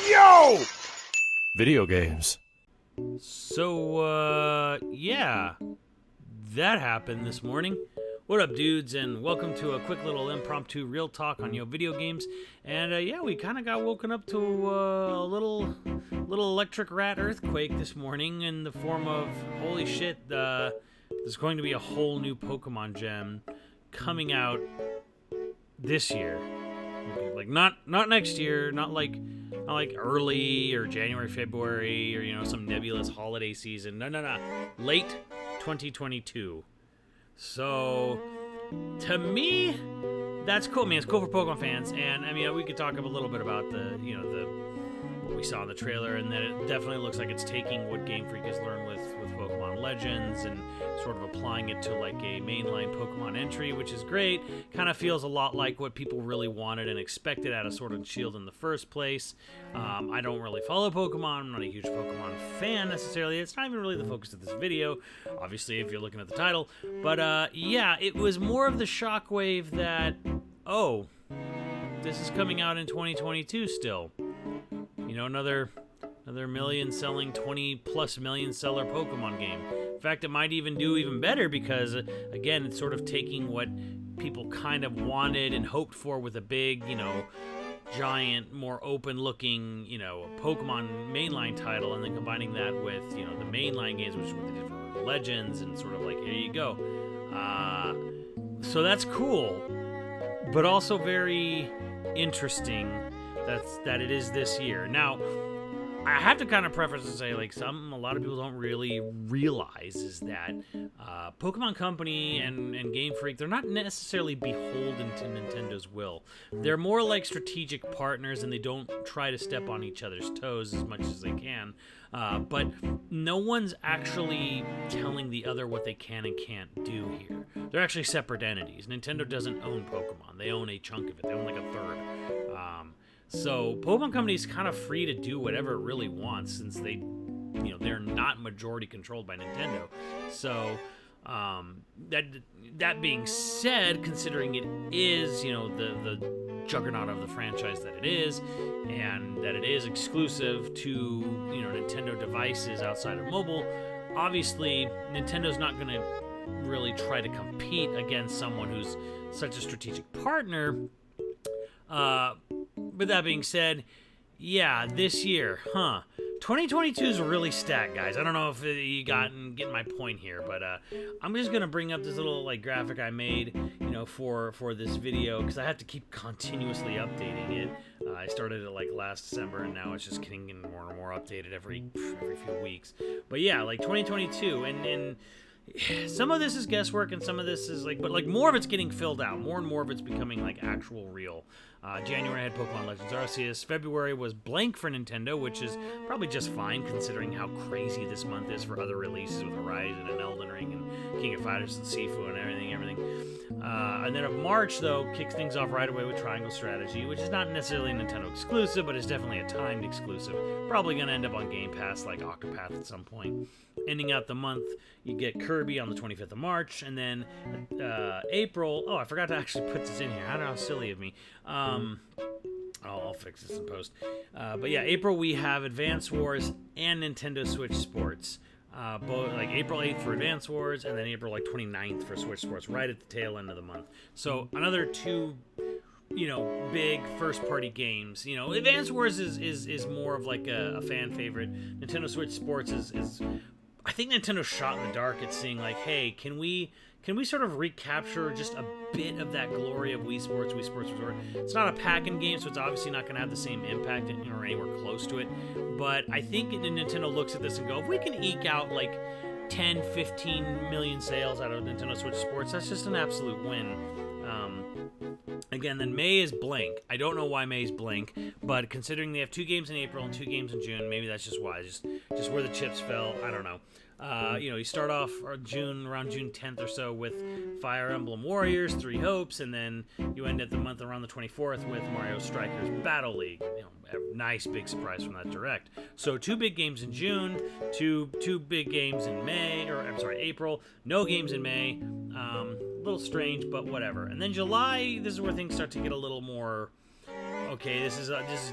Yo! Video games. So, yeah, that happened this morning. What up, dudes, and welcome to a quick little impromptu real talk on YoVideogames. And, yeah, we kind of got woken up to a little electric rat earthquake this morning in the form of, holy shit, there's going to be a whole new Pokemon gem coming out this year. Like, not next year, not like early or January, February, or, you know, some nebulous holiday season. No. Late 2022. So, to me, that's cool. I mean, it's cool for Pokemon fans, and, I mean, we could talk a little bit about what we saw in the trailer, and that it definitely looks like it's taking what Game Freak has learned with Pokemon Legends and sort of applying it to like a mainline Pokemon entry, which is great. Kind of feels a lot like what people really wanted and expected out of Sword and Shield in the first place. I don't really follow Pokemon. I'm not a huge Pokemon fan necessarily. It's not even really the focus of this video, obviously, if you're looking at the title. But yeah, it was more of the shockwave that, oh, this is coming out in 2022 still. You know, another million-selling, 20-plus million-seller Pokemon game. In fact, it might even do even better because, again, it's sort of taking what people kind of wanted and hoped for with a big, you know, giant, more open-looking, you know, Pokemon mainline title, and then combining that with, you know, the mainline games, which is what they did for Legends, and sort of like, here you go. So that's cool, but also very interesting that it is this year. Now, I have to kind of preface and say, like, a lot of people don't really realize is that Pokemon Company and Game Freak, they're not necessarily beholden to Nintendo's will. They're more like strategic partners, and they don't try to step on each other's toes as much as they can. But no one's actually telling the other what they can and can't do here. They're actually separate entities. Nintendo doesn't own Pokemon. They own a chunk of it. They own like a third. So Pokemon Company is kind of free to do whatever it really wants, since they, you know, they're not majority controlled by Nintendo. So that being said, considering it is, you know, the juggernaut of the franchise that it is, and that it is exclusive to, you know, Nintendo devices outside of mobile, obviously Nintendo's not going to really try to compete against someone who's such a strategic partner. But that being said, yeah, this year, 2022 is really stacked, guys. I don't know if you getting my point here, but I'm just gonna bring up this little like graphic I made, you know, for this video, because I have to keep continuously updating it. I started it like last December, and now it's just getting more and more updated every few weeks. But yeah, like 2022, and some of this is guesswork, and some of this is like, but like more of it's getting filled out. More and more of it's becoming like actual real. January had Pokemon Legends Arceus. February was blank for Nintendo, which is probably just fine considering how crazy this month is for other releases with Horizon and Elden Ring and King of Fighters and Sifu and everything. And then of March, though, kicks things off right away with Triangle Strategy, which is not necessarily a Nintendo exclusive, but is definitely a timed exclusive. Probably going to end up on Game Pass like Octopath at some point. Ending out the month, you get Kirby on the 25th of March, and then April. Oh, I forgot to actually put this in here. I don't know, how silly of me. I'll fix this in post. But yeah, April we have Advance Wars and Nintendo Switch Sports. Both like April 8th for Advance Wars, and then April like 29th for Switch Sports, right at the tail end of the month. So another two, you know, big first-party games. You know, Advance Wars is more of like a fan favorite. Nintendo Switch Sports is I think Nintendo shot in the dark at seeing like, hey, can we sort of recapture just a bit of that glory of Wii Sports Resort? It's not a pack-in game, so it's obviously not going to have the same impact or anywhere close to it. But I think Nintendo looks at this and go, if we can eke out like 10, 15 million sales out of Nintendo Switch Sports, that's just an absolute win. Again, then May is blank. I don't know why May is blank, but considering they have 2 games in April and 2 games in June, maybe that's just why. Just where the chips fell. I don't know. You know, you start off around June 10th or so with Fire Emblem Warriors, 3 Hopes, and then you end at the month around the 24th with Mario Strikers Battle League. You know, a nice big surprise from that direct. So 2 big games in June, two big games in April, no games in May. A little strange, but whatever. And then July, this is where things start to get a little more okay, this is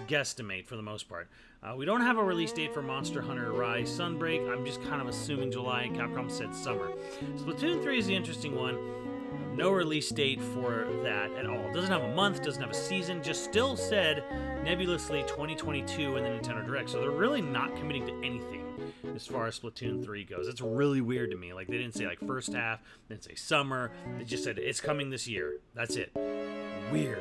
guesstimate for the most part. We don't have a release date for Monster Hunter Rise Sunbreak. I'm just kind of assuming July. Capcom said summer. Splatoon 3 is the interesting one. No release date for that at all. Doesn't have a month, doesn't have a season, just still said nebulously 2022 in the Nintendo Direct. So they're really not committing to anything as far as Splatoon 3 goes. It's really weird to me. Like, they didn't say like first half, they didn't say summer. They just said it's coming this year. That's it. Weird.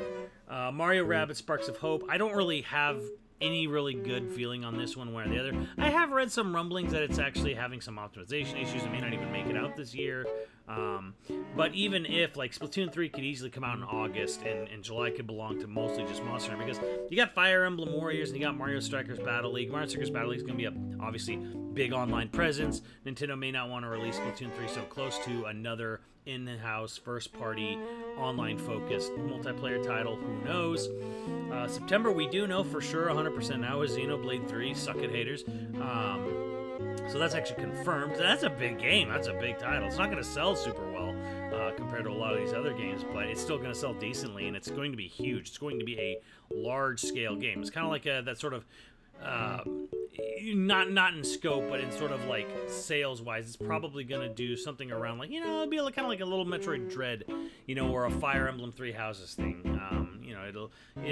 Mario Rabbids Sparks of Hope. I don't really have any really good feeling on this one way or the other. I have read some rumblings that it's actually having some optimization issues. It may not even make it out this year. But even if, like, Splatoon 3 could easily come out in August, and July could belong to mostly just Monster Hunter, because you got Fire Emblem Warriors and you got Mario Strikers Battle League. Mario Strikers Battle League is going to be a, obviously, big online presence. Nintendo may not want to release Splatoon 3 so close to another in-house, first-party, online-focused multiplayer title. Who knows? September, we do know for sure 100% now is Xenoblade 3. Suck it, haters. So that's actually confirmed. That's a big game. That's a big title. It's not going to sell super well compared to a lot of these other games, but it's still going to sell decently, and it's going to be huge. It's going to be a large-scale game. It's kind of like that sort of not in scope, but in sort of like sales-wise. It's probably going to do something around like, it'll be kind of like a little Metroid Dread, or a Fire Emblem Three Houses thing.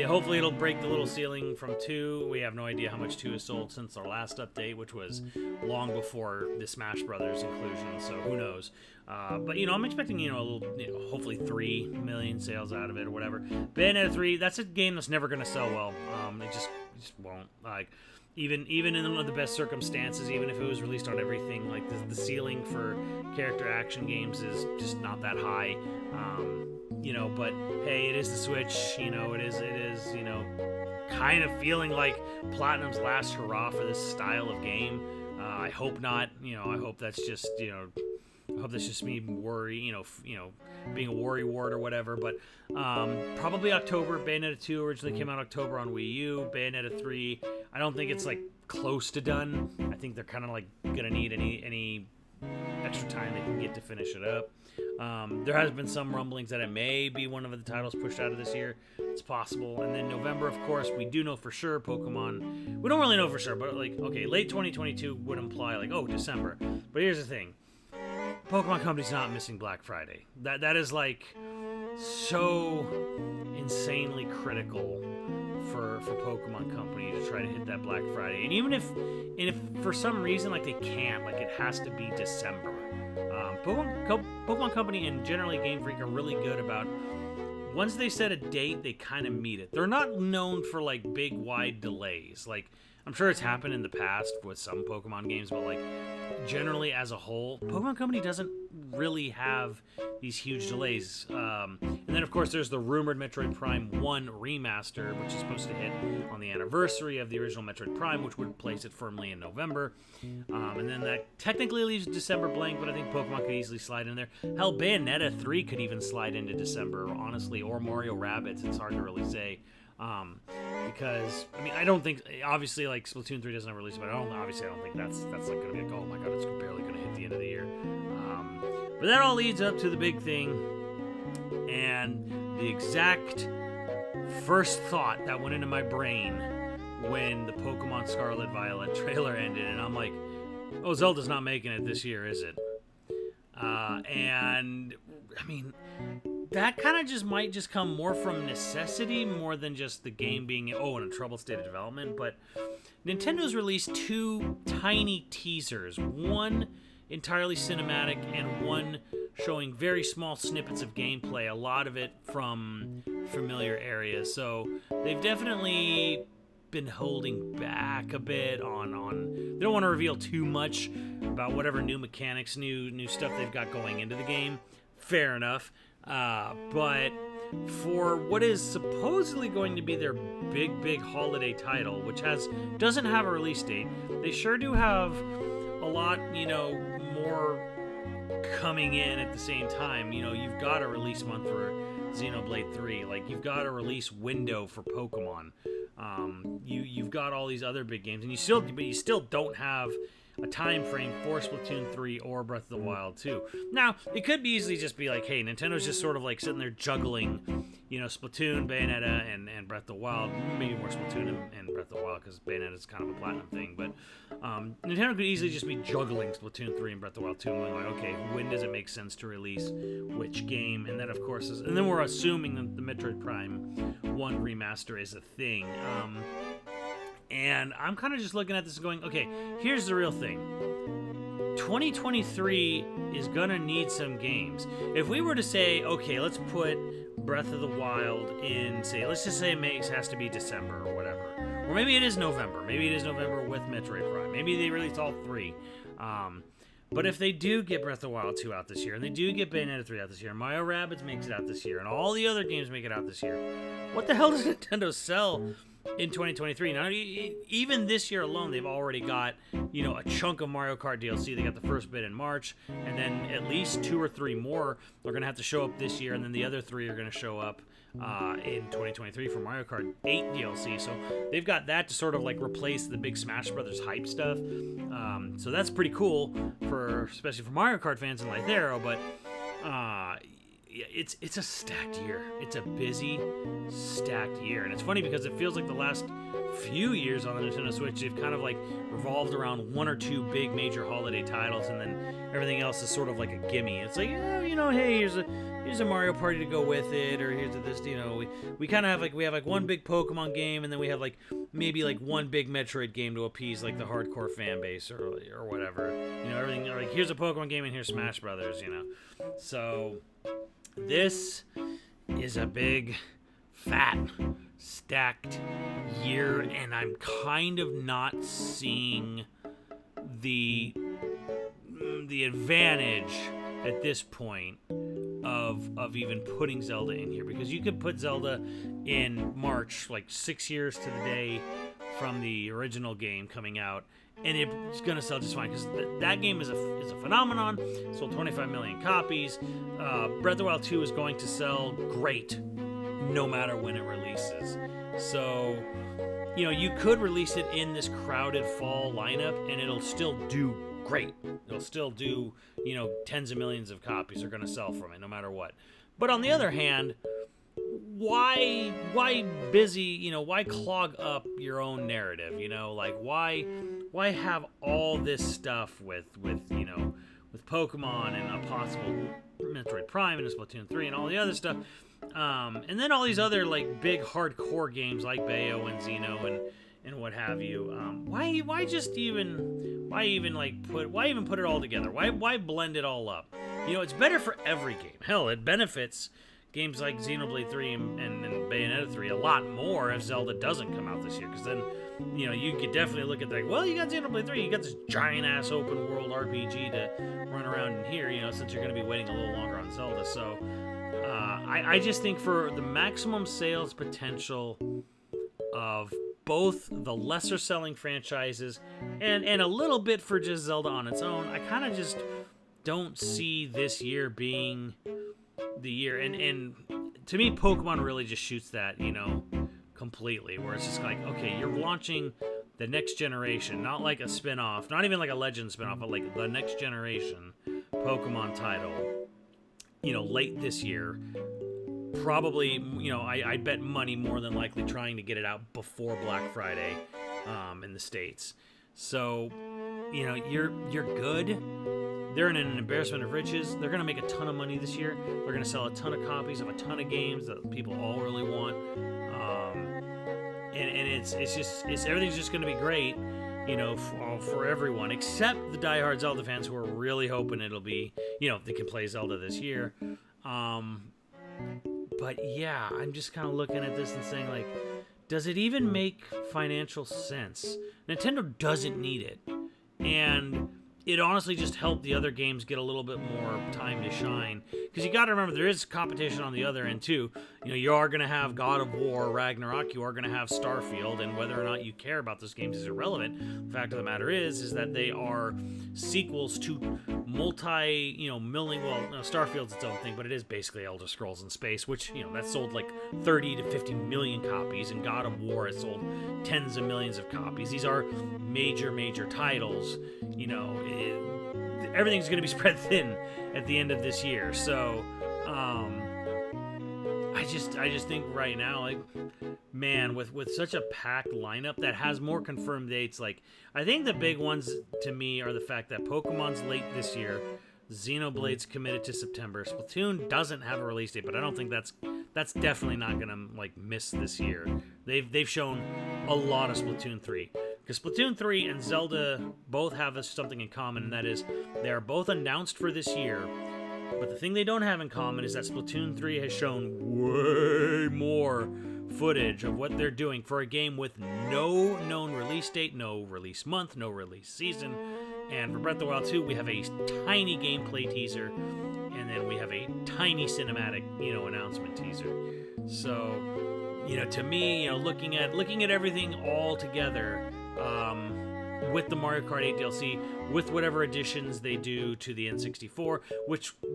Hopefully it'll break the little ceiling from 2. We have no idea how much 2 has sold since our last update, which was long before the Smash Brothers inclusion, so who knows. But I'm expecting a little, hopefully 3 million sales out of it or whatever. Bayonetta 3, that's a game that's never going to sell well. It just won't. Like, even in the best circumstances, even if it was released on everything, like the ceiling for character action games is just not that high. But hey, it is the Switch. It is kind of feeling like Platinum's last hurrah for this style of game. I hope not. I hope that's just I hope that's just me being a worry wart or whatever. But probably October. Bayonetta 2 originally came out October on Wii U. Bayonetta 3, I don't think it's like close to done. I think they're kind of like gonna need any extra time they can get to finish it up. There has been some rumblings that it may be one of the titles pushed out of this year. It's possible. And then November, of course, we do know for sure Pokemon. We don't really know for sure, but like, okay, late 2022 would imply like, oh, December. But here's the thing. Pokemon Company's not missing Black Friday. That is like so insanely critical for Pokemon Company to try to hit that Black Friday. And even if for some reason like they can't, like it has to be December. Pokemon Company and generally Game Freak are really good about, once they set a date, they kind of meet it. They're not known for like big wide delays. Like, I'm sure it's happened in the past with some Pokemon games, but like generally as a whole, Pokemon Company doesn't really have these huge delays. And then of course there's the rumored Metroid Prime 1 remaster, which is supposed to hit on the anniversary of the original Metroid Prime, which would place it firmly in November. And then that technically leaves December blank, but I think Pokemon could easily slide in there. Hell, Bayonetta 3 could even slide into December, honestly, or Mario Rabbids. It's hard to really say. Because I don't think, obviously, like Splatoon 3 doesn't have a release, but I don't think that's like going to be like, oh my god, it's barely going to hit the end of the year. But that all leads up to the big thing, and the exact first thought that went into my brain when the Pokemon Scarlet Violet trailer ended, and I'm like, oh, Zelda's not making it this year, is it? And that kind of just might just come more from necessity more than just the game being in a troubled state of development. But Nintendo's released 2 tiny teasers, one entirely cinematic and one showing very small snippets of gameplay, a lot of it from familiar areas. So they've definitely been holding back a bit on they don't want to reveal too much about whatever new mechanics, new stuff they've got going into the game. Fair enough. But for what is supposedly going to be their big holiday title, which doesn't have a release date, they sure do have a lot, more coming in at the same time. You've got a release month for Xenoblade 3, like you've got a release window for Pokemon. You've got all these other big games, and you still don't have a time frame for Splatoon 3 or Breath of the Wild 2. Now, it could be easily just be like, hey, Nintendo's just sort of like sitting there juggling, you know, Splatoon, Bayonetta, and Breath of the Wild. Maybe more Splatoon and Breath of the Wild, because Bayonetta is kind of a platinum thing. But Nintendo could easily just be juggling Splatoon 3 and Breath of the Wild 2 and going like, okay, when does it make sense to release which game? And then, of course, and then we're assuming that the Metroid Prime 1 remaster is a thing. And I'm kind of just looking at this and going, okay, here's the real thing. 2023 is going to need some games. If we were to say, okay, let's put Breath of the Wild in, say, let's just say it has to be December or whatever. Or maybe it is November. Maybe it is November with Metroid Prime. Maybe they release all three. But if they do get Breath of the Wild 2 out this year, and they do get Bayonetta 3 out this year, and Mario Rabbids makes it out this year, and all the other games make it out this year, what the hell does Nintendo sell in 2023? Now, even this year alone, they've already got, you know, a chunk of Mario Kart DLC. They got the first bit in March, and then at least 2 or 3 more are going to have to show up this year, and then the other 3 are going to show up in 2023 for Mario Kart 8 DLC. So they've got that to sort of like replace the big Smash Brothers hype stuff. So that's pretty cool especially for Mario Kart fans in Light Arrow, but it's a stacked year. It's a busy, stacked year. And it's funny because it feels like the last few years on the Nintendo Switch, they've kind of like revolved around 1 or 2 big major holiday titles, and then everything else is sort of like a gimme. It's like, you know, hey, here's a Mario Party to go with it, or here's this, you know, we kind of have like one big Pokemon game, and then we have like maybe like one big Metroid game to appease like the hardcore fan base or whatever. You know, everything, or like here's a Pokemon game and here's Smash Brothers, you know. So this is a big, fat, stacked year, and I'm kind of not seeing the advantage at this point of even putting Zelda in here, because you could put Zelda in March, like 6 years to the day from the original game coming out, and it's gonna sell just fine, because that game is a phenomenon. It sold 25 million copies. Breath of the Wild 2 is going to sell great no matter when it releases. So, you know, you could release it in this crowded fall lineup and it'll still do great. It'll still do, you know, tens of millions of copies are going to sell from it no matter what. But on the other hand, why clog up your own narrative, you know? Like, why have all this stuff with you know, with Pokemon and a possible Metroid Prime and a Splatoon 3 and all the other stuff, and then all these other like big hardcore games like Bayo and Xeno and what have you. Why even put it all together? Why blend it all up? You know, it's better for every game. Hell, it benefits games like Xenoblade 3 and Bayonetta 3 a lot more if Zelda doesn't come out this year, because then, you know, you could definitely look at that, well, you got Xenoblade 3, you got this giant-ass open-world RPG to run around in here, you know, since you're going to be waiting a little longer on Zelda. So I just think for the maximum sales potential of both the lesser-selling franchises and a little bit for just Zelda on its own, I kind of just don't see this year being the year. And to me, Pokemon really just shoots that, you know, completely, where it's just like, okay, you're launching the next generation, not like a spin-off, not even like a Legend spin-off, but like the next generation Pokemon title, you know, late this year. Probably, you know, I'd bet money more than likely trying to get it out before Black Friday in the States. So, you know, you're good. They're in an embarrassment of riches. They're going to make a ton of money this year. They're going to sell a ton of copies of a ton of games that people all really want. And everything's just going to be great, you know, for everyone, except the diehard Zelda fans who are really hoping it'll be, you know, they can play Zelda this year. But yeah, I'm just kind of looking at this and saying, like, does it even make financial sense? Nintendo doesn't need it. And it honestly just helped the other games get a little bit more time to shine, because you got to remember there is competition on the other end too. You know, you are going to have God of War, Ragnarok, you are going to have Starfield, and whether or not you care about those games is irrelevant. The fact of the matter is that they are sequels to Starfield's its own thing, but it is basically Elder Scrolls in space, which, you know, that sold like 30 to 50 million copies, and God of War has sold tens of millions of copies. These are major titles. You know, everything's going to be spread thin at the end of this year. So, I just think right now, like, man, with such a packed lineup that has more confirmed dates, like, I think the big ones to me are the fact that Pokemon's late this year, Xenoblade's committed to September, Splatoon doesn't have a release date, but I don't think that's definitely not gonna like miss this year. They've shown a lot of Splatoon 3. Because Splatoon 3 and Zelda both have something in common, and that is they are both announced for this year. But the thing they don't have in common is that Splatoon 3 has shown way more footage of what they're doing for a game with no known release date, no release month, no release season. And for Breath of the Wild 2, we have a tiny gameplay teaser, and then we have a tiny cinematic, announcement teaser. So, to me, looking at everything all together, with the Mario Kart 8 DLC, with whatever additions they do to the N64,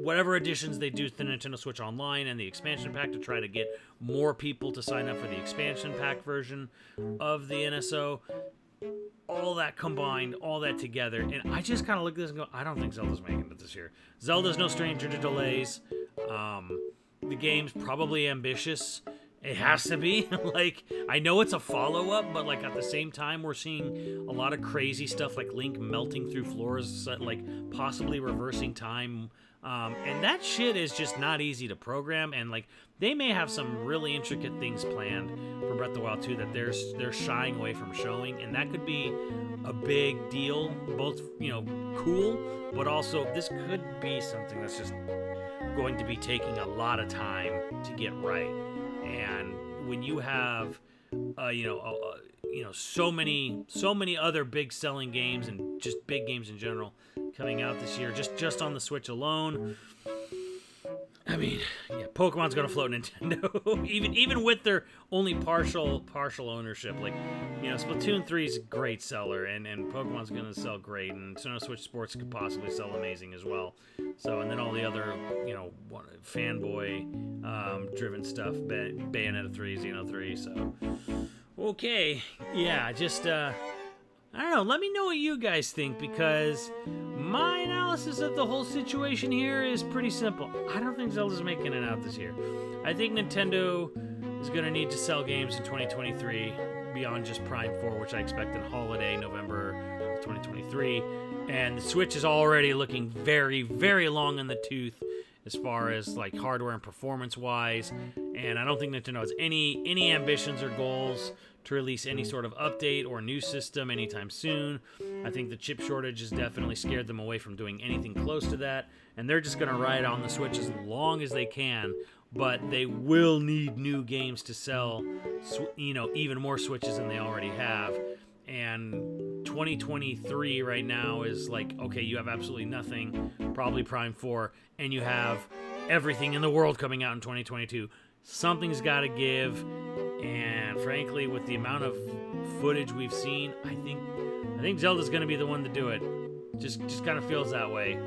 whatever additions they do to the Nintendo Switch Online and the expansion pack to try to get more people to sign up for the expansion pack version of the NSO, all that combined, all that together, and I just kind of look at this and go, I don't think Zelda's making it this year. Zelda's no stranger to delays. The game's probably ambitious. It has to be. Like, I know it's a follow-up, but, like, at the same time, we're seeing a lot of crazy stuff, like Link melting through floors, like, possibly reversing time. And that shit is just not easy to program, and, like, they may have some really intricate things planned for Breath of the Wild 2 that they're shying away from showing, and that could be a big deal, both, cool, but also this could be something that's just going to be taking a lot of time to get right. And when you have, so many other big selling games and just big games in general coming out this year, just on the Switch alone, I mean, yeah, Pokemon's gonna float Nintendo, even with their only partial ownership. Like, Splatoon 3 is a great seller, and Pokemon's gonna sell great, and Nintendo Switch Sports could possibly sell amazing as well. So, and then all the other, fanboy driven stuff, Bayonetta 3, Xeno 3. So, okay, yeah, just I don't know. Let me know what you guys think, because my analysis of the whole situation here is pretty simple. I don't think Zelda's making it out this year. I think Nintendo is going to need to sell games in 2023 beyond just Prime 4, which I expect in holiday November 2023. And the Switch is already looking very, very long in the tooth as far as like hardware and performance wise. And I don't think Nintendo has any ambitions or goals to release any sort of update or new system anytime soon. I think the chip shortage has definitely scared them away from doing anything close to that, and they're just going to ride on the Switch as long as they can, but they will need new games to sell, even more Switches than they already have. And 2023 right now is like, okay, you have absolutely nothing, probably Prime 4, and you have everything in the world coming out in 2022. Something's got to give, and frankly, with the amount of footage we've seen, I think Zelda's going to be the one to do it. Just kind of feels that way.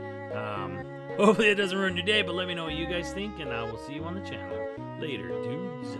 Hopefully it doesn't ruin your day, but let me know what you guys think, and I will see you on the channel later, dudes.